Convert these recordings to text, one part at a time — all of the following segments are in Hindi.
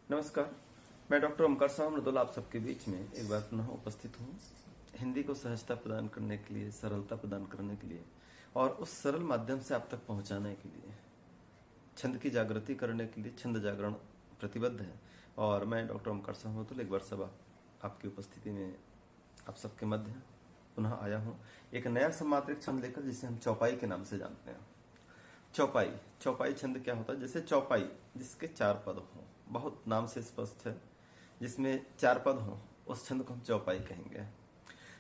नमस्कार। मैं डॉक्टर ओमकार साहब मृदुल आप सबके बीच में एक बार पुनः उपस्थित हूँ। हिंदी को सहजता प्रदान करने के लिए, सरलता प्रदान करने के लिए और उस सरल माध्यम से आप तक पहुँचाने के लिए, छंद की जागृति करने के लिए छंद जागरण प्रतिबद्ध है। और मैं डॉक्टर ओमकार साहब मृदुल एक बार सब आपकी उपस्थिति में आप सबके मध्य पुनः आया हूँ एक नया सम्मात्रिक छंद लेकर, जिसे हम चौपाई के नाम से जानते हैं। चौपाई चौपाई छंद क्या होता है? जैसे चौपाई जिसके चार पद हों, बहुत नाम से स्पष्ट है, जिसमें चार पद हों उस छंद को हम चौपाई कहेंगे।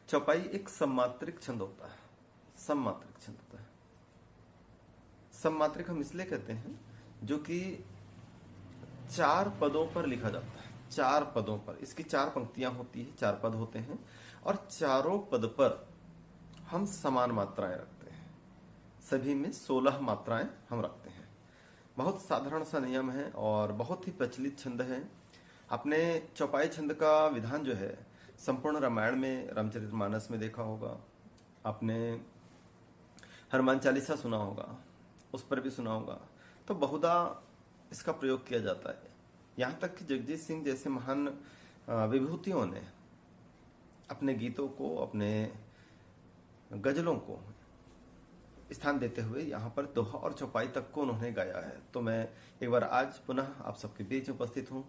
चौपाई एक सम्मात्रिक छंद होता है। सम्मात्रिक छंद होता है। सम्मात्रिक हम इसलिए कहते हैं जो कि चार पदों पर लिखा जाता है। चार पदों पर, इसकी चार पंक्तियां होती है, चार पद होते हैं और चारों पद पर हम समान मात्राएं रखते हैं। सभी में 16 मात्राएं हम रखते हैं। बहुत साधारण सा नियम है और बहुत ही प्रचलित छंद है। अपने चौपाई छंद का विधान जो है संपूर्ण रामायण में, रामचरितमानस में देखा होगा आपने। हनुमान चालीसा सुना होगा, उस पर भी सुना होगा। तो बहुधा इसका प्रयोग किया जाता है। यहाँ तक कि जगजीत सिंह जैसे महान विभूतियों ने अपने गीतों को, अपने गजलों को स्थान देते हुए यहाँ पर दोहा और चौपाई तक को उन्होंने गाया है। तो मैं एक बार आज पुनः आप सबके बीच उपस्थित हूँ,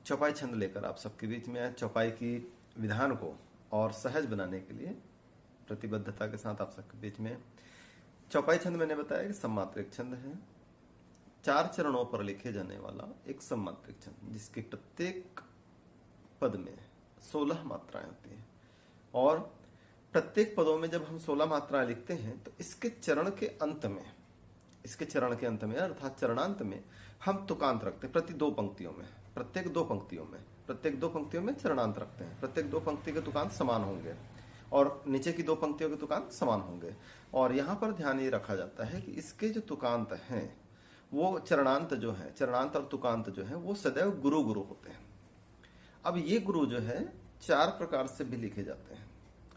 चौपाई छंद लेकर आप सबके बीच में। चौपाई की विधान को और सहज बनाने के लिए प्रतिबद्धता के साथ आप सबके बीच में। चौपाई छंद मैंने बताया कि सम्मात्रिक छंद है, चार चरणों पर लिखे जाने वाला एक सम्मात्रिक छंद, जिसके प्रत्येक पद में 16 मात्राएं होती हैं। और प्रत्येक पदों में जब हम 16 मात्राएं लिखते हैं तो इसके चरण के अंत में, अर्थात चरणांत में हम तुकांत रखते हैं। प्रत्येक दो पंक्तियों में चरणांत रखते हैं। प्रत्येक दो पंक्ति के तुकांत समान होंगे और नीचे की दो पंक्तियों के तुकांत समान होंगे। और यहाँ पर ध्यान ये रखा जाता है कि इसके जो तुकांत हैं वो चरणांत और तुकांत जो है वो सदैव गुरु गुरु होते हैं। अब ये गुरु जो है चार प्रकार से भी लिखे जाते हैं।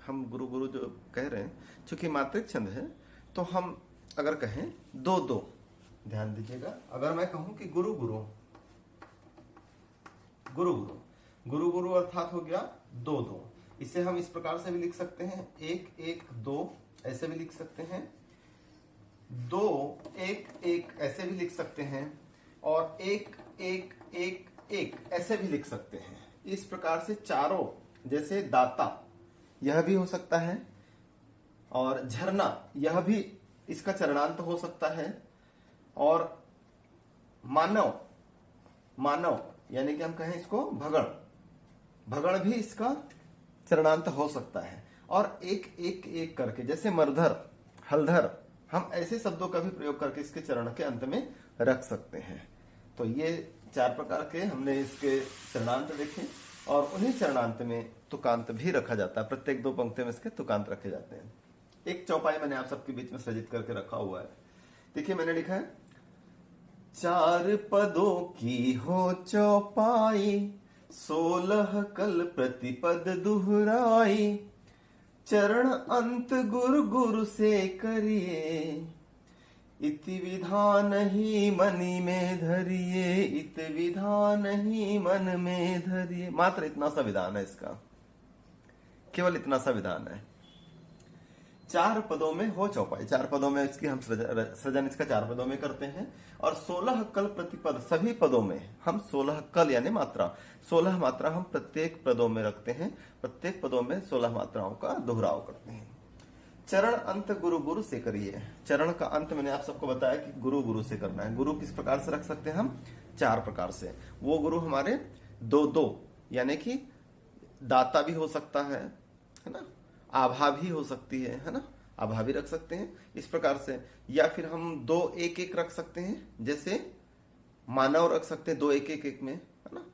हम गुरु गुरु जो कह रहे हैं, चूंकि मात्रिक छंद है तो हम अगर कहें दो दो, ध्यान दीजिएगा, अगर मैं कहूं कि गुरु गुरु गुरु गुरु गुरु गुरु अर्थात हो गया दो दो। इसे हम इस प्रकार से भी लिख सकते हैं, एक एक दो, ऐसे भी लिख सकते हैं, दो एक एक, ऐसे भी लिख सकते हैं, और एक एक एक एक, ऐसे भी लिख सकते हैं। इस प्रकार से चारों, जैसे दाता यह भी हो सकता है, और झरना यह भी इसका चरणांत हो सकता है, और मानव यानी कि हम कहें इसको भगड़ भी इसका चरणांत हो सकता है। और एक एक एक करके, जैसे मरधर, हलधर, हम ऐसे शब्दों का भी प्रयोग करके इसके चरण के अंत में रख सकते हैं। तो ये चार प्रकार के हमने इसके चरणांत देखे और उन्हीं चरणांत में तुकांत भी रखा जाता है। प्रत्येक दो पंक्तियों में इसके तुकांत रखे जाते हैं। एक चौपाई मैंने आप सबके बीच में सृजित करके रखा हुआ है। देखिए मैंने लिखा है, चार पदों की हो चौपाई, 16 कल प्रतिपद दुहराई, चरण अंत गुरु गुरु से करिए, इति विधान ही मनि में धरिए, इत विधान ही मन में धरिए। मात्र इतना सा विधान है इसका, केवल इतना सा विधान है। चार पदों में हो चौपाई, चार पदों में इसकी हम सृजन इसका चार पदों में करते हैं। और 16 कल प्रतिपद, सभी पदों में हम 16 कल यानी मात्रा, 16 मात्रा हम प्रत्येक पदों में रखते हैं। प्रत्येक पदों में 16 मात्राओं का दोहराव करते हैं। चरण अंत गुरु गुरु से करिए। चरण का अंत मैंने आप सबको बताया कि गुरु गुरु से करना है। गुरु किस प्रकार से रख सकते हैं हम? चार प्रकार से। वो गुरु हमारे दो दो, यानी कि दाता भी हो सकता है ना, आभा भी हो सकती है ना, आभा भी रख सकते हैं इस प्रकार से। या फिर हम दो एक एक रख सकते हैं, जैसे मानव रख सकते हैं दो एक एक एक में, है ना।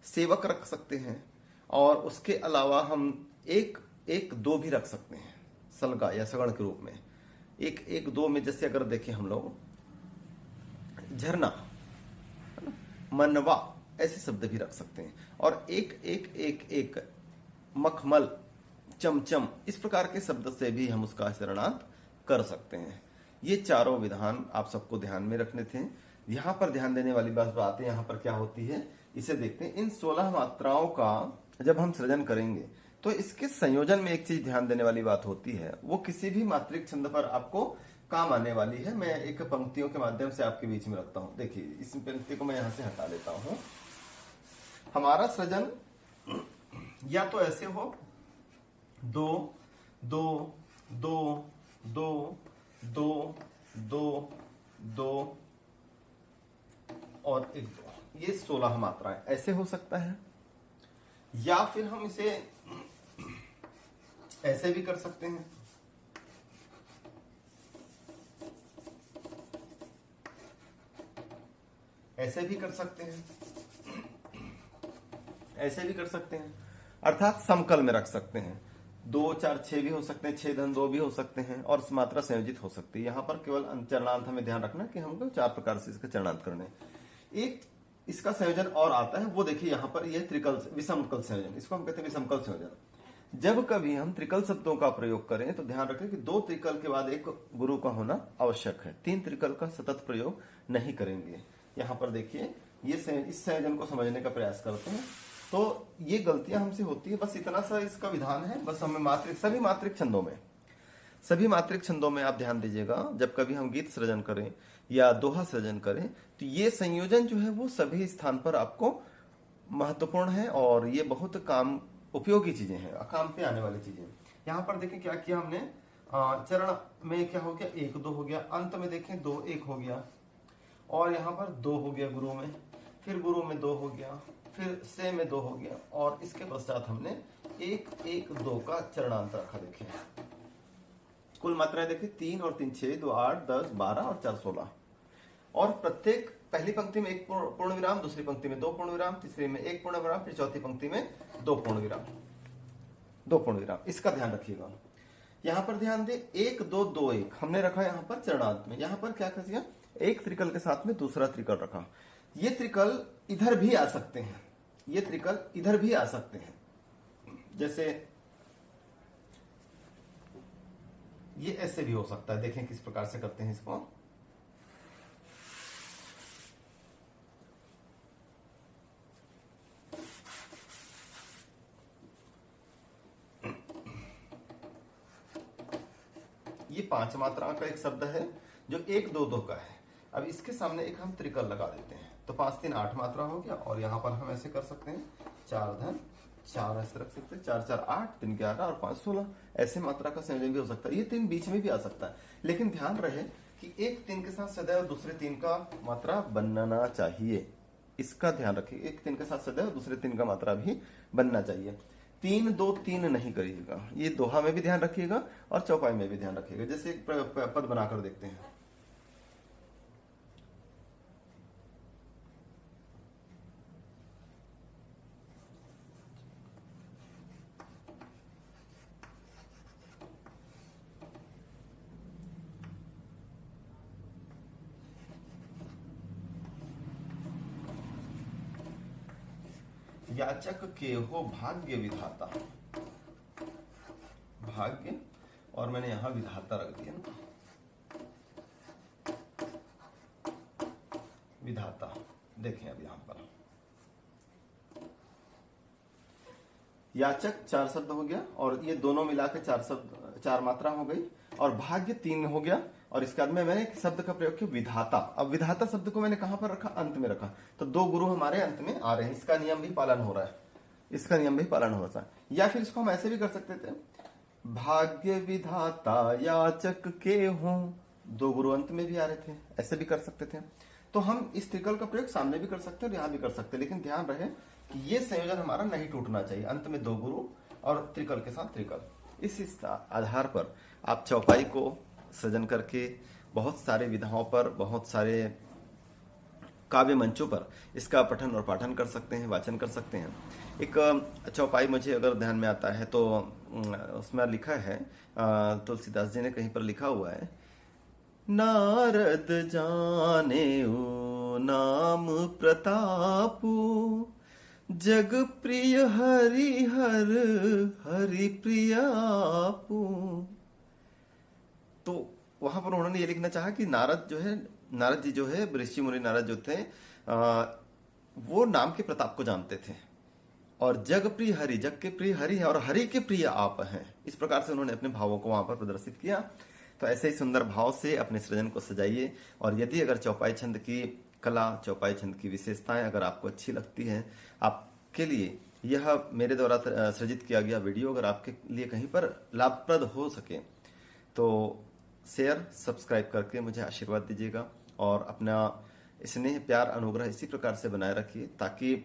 सेवक रख सकते हैं, और उसके अलावा हम एक एक दो भी रख सकते हैं, सलगा या सगण के रूप में। एक एक दो में जैसे अगर देखें हम लोग, झरना, है ना, मनवा, ऐसे शब्द भी रख सकते हैं। और एक एक एक एक, मखमल, चमचम, इस प्रकार के शब्द से भी हम उसका चरणांत कर सकते हैं। ये चारों विधान आप सबको ध्यान में रखने थे। यहाँ पर ध्यान देने वाली बात है, यहाँ पर क्या होती है इसे देखते हैं। इन 16 मात्राओं का जब हम सृजन करेंगे तो इसके संयोजन में एक चीज ध्यान देने वाली बात होती है, वो किसी भी मात्रिक छंद पर आपको काम आने वाली है। मैं एक पंक्तियों के माध्यम से आपके बीच में रखता हूं। देखिए, इस पंक्ति को मैं यहां से हटा लेता हूं। हमारा सृजन या तो ऐसे हो, 2 2 2 2 2 2 2 और 1 2, ये 16 मात्राएं ऐसे हो सकता है। या फिर हम इसे ऐसे भी कर सकते हैं, ऐसे भी कर सकते हैं, ऐसे भी कर सकते हैं, अर्थात समकल में रख सकते हैं। 2 4 6 भी हो सकते हैं, 6 धन 2 भी हो सकते हैं, और मात्रा संयोजित हो सकती है। यहां पर केवल चरणांत हमें ध्यान रखना कि हमको 4 प्रकार से इसका चरणांत करने। एक इसका संयोजन और आता है, वो देखिए यहां पर, यह त्रिकल विषमकल संयोजन, इसको हम कहते हैं विषमकल संयोजन। जब कभी हम त्रिकल शब्दों का प्रयोग करें तो ध्यान रखें कि 2 त्रिकल के बाद एक गुरु का होना आवश्यक है। 3 त्रिकल का सतत प्रयोग नहीं करेंगे। यहां पर देखिए, इस संयोजन को समझने का प्रयास करते हैं तो ये गलतियां हमसे होती है। बस इतना सा इसका विधान है। बस हमें सभी मात्रिक छंदों में आप ध्यान दीजिएगा, जब कभी हम गीत सृजन करें या दोहा सृजन करें तो ये संयोजन जो है वो सभी स्थान पर आपको महत्वपूर्ण है, और ये बहुत काम उपयोगी चीजें हैं, काम पे आने वाली चीजें। यहाँ पर देखें क्या किया हमने, चरण में क्या हो गया, 1 2 हो गया, अंत में देखें 2 1 हो गया, और यहाँ पर 2 हो गया गुरु में, फिर गुरु में 2 हो गया, फिर से में 2 हो गया, और इसके पश्चात हमने 1 1 2 का चरणांत रखा। देखिए कुल मात्राएं देखिए, 3 और 3 6, 2 8 10 12 और 4 16, और प्रत्येक पहली पंक्ति में 1 पूर्ण विराम, दूसरी पंक्ति में 2 पूर्ण विराम, तीसरी में 1 पूर्ण विराम, फिर चौथी पंक्ति में 2 पूर्ण विराम। इसका ध्यान रखिएगा। यहां पर ध्यान दे, 1 2 2 1 हमने रखा यहां पर चरणांत में। यहां पर क्या कर दिया, एक त्रिकल के साथ में दूसरा त्रिकल रखा। ये त्रिकल इधर भी आ सकते हैं, ये त्रिकल इधर भी आ सकते हैं। जैसे ये ऐसे भी हो सकता है। देखें किस प्रकार से करते हैं इसको। ये 5 मात्रा का एक शब्द है जो 1 2 2 का है। अब इसके सामने एक हम त्रिकल लगा देते हैं तो 5 3 8 मात्रा हो गया, और यहां पर हम ऐसे कर सकते हैं, 4 धन 4 ऐसे रख सकते हैं, 4 4 8, 3 11 और 5 16। ऐसे मात्रा का संयोजन भी हो सकता है। ये 3 बीच में भी आ सकता है, लेकिन ध्यान रहे कि एक 3 के साथ सदैव दूसरे 3 का मात्रा बनना चाहिए। इसका ध्यान रखिए, एक 3 के साथ सदैव दूसरे 3 का मात्रा भी बनना चाहिए। 3 2 3 नहीं करिएगा। ये दोहा में भी ध्यान रखिएगा और चौपाई में भी ध्यान रखिएगा। जैसे एक पद बनाकर देखते हैं, याचक के हो भाग्य विधाता, भाग्य, और मैंने यहां विधाता रख दिया, विधाता। देखें अब यहां पर याचक 4 शब्द हो गया, और ये दोनों मिला के 4 मात्रा हो गई, और भाग्य 3 हो गया, और इसके बाद में मैंने एक शब्द का प्रयोग किया, विधाता। अब विधाता शब्द को मैंने कहां पर रखा, अंत में रखा, तो 2 गुरु हमारे अंत में आ रहे हैं। इसका नियम भी पालन हो रहा है, इसका नियम भी पालन हो रहा है। या फिर इसको हम ऐसे भी कर सकते थे, भाग्य विधाता याचक के हों, 2 गुरु अंत में भी आ रहे थे, ऐसे भी कर सकते थे। तो हम इस त्रिकल का प्रयोग सामने भी कर सकते हैं और यहां भी कर सकते हैं, लेकिन ध्यान रहे कि ये संयोजन हमारा नहीं टूटना चाहिए। अंत में 2 गुरु और त्रिकल के साथ त्रिकल। इस आधार पर आप चौपाई को सृजन करके बहुत सारे विधाओं पर, बहुत सारे काव्य मंचों पर इसका पठन और पाठन कर सकते हैं, वाचन कर सकते हैं। एक चौपाई मुझे अगर ध्यान में आता है तो उसमें लिखा है, तुलसीदास जी ने कहीं पर लिखा हुआ है, नारद जाने ओ नाम प्रतापु, जग प्रिय हरिहर हरि प्रियापु। तो वहां पर उन्होंने ये लिखना चाहा कि नारद जी जो है, ऋषि मुनि नारद जो थे, वो नाम के प्रताप को जानते थे। और जग प्रिय हरि, जग के प्रिय हरि है और हरि के प्रिय आप हैं, इस प्रकार से उन्होंने अपने भावों को वहां पर प्रदर्शित किया। तो ऐसे ही सुंदर भाव से अपने सृजन को सजाइए। और यदि अगर चौपाई छंद की कला, चौपाई छंद की विशेषताएं अगर आपको अच्छी लगती हैं, आपके लिए यह मेरे द्वारा सृजित किया गया वीडियो अगर आपके लिए कहीं पर लाभप्रद हो सके तो शेयर सब्सक्राइब करके मुझे आशीर्वाद दीजिएगा। और अपना स्नेह प्यार अनुग्रह इसी प्रकार से बनाए रखिए ताकि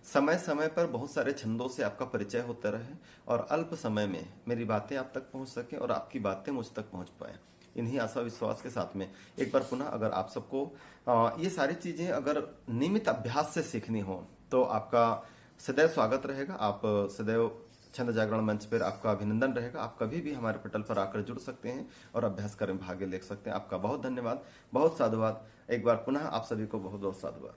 समय समय पर बहुत सारे छंदों से आपका परिचय होता रहे और अल्प समय में मेरी बातें आप तक पहुंच सके और आपकी बातें मुझ तक पहुंच पाए। इन्हीं आशा विश्वास के साथ में एक बार पुनः अगर आप सबको ये सारी चीजें अगर नियमित अभ्यास से सीखनी हो तो आपका सदैव स्वागत रहेगा। आप सदैव छंद जागरण मंच पर आपका अभिनंदन रहेगा। आप कभी भी हमारे पटल पर आकर जुड़ सकते हैं और अभ्यास कर भाग्य ले सकते हैं। आपका बहुत धन्यवाद, बहुत साधुवाद। एक बार पुनः आप सभी को बहुत बहुत साधुवाद।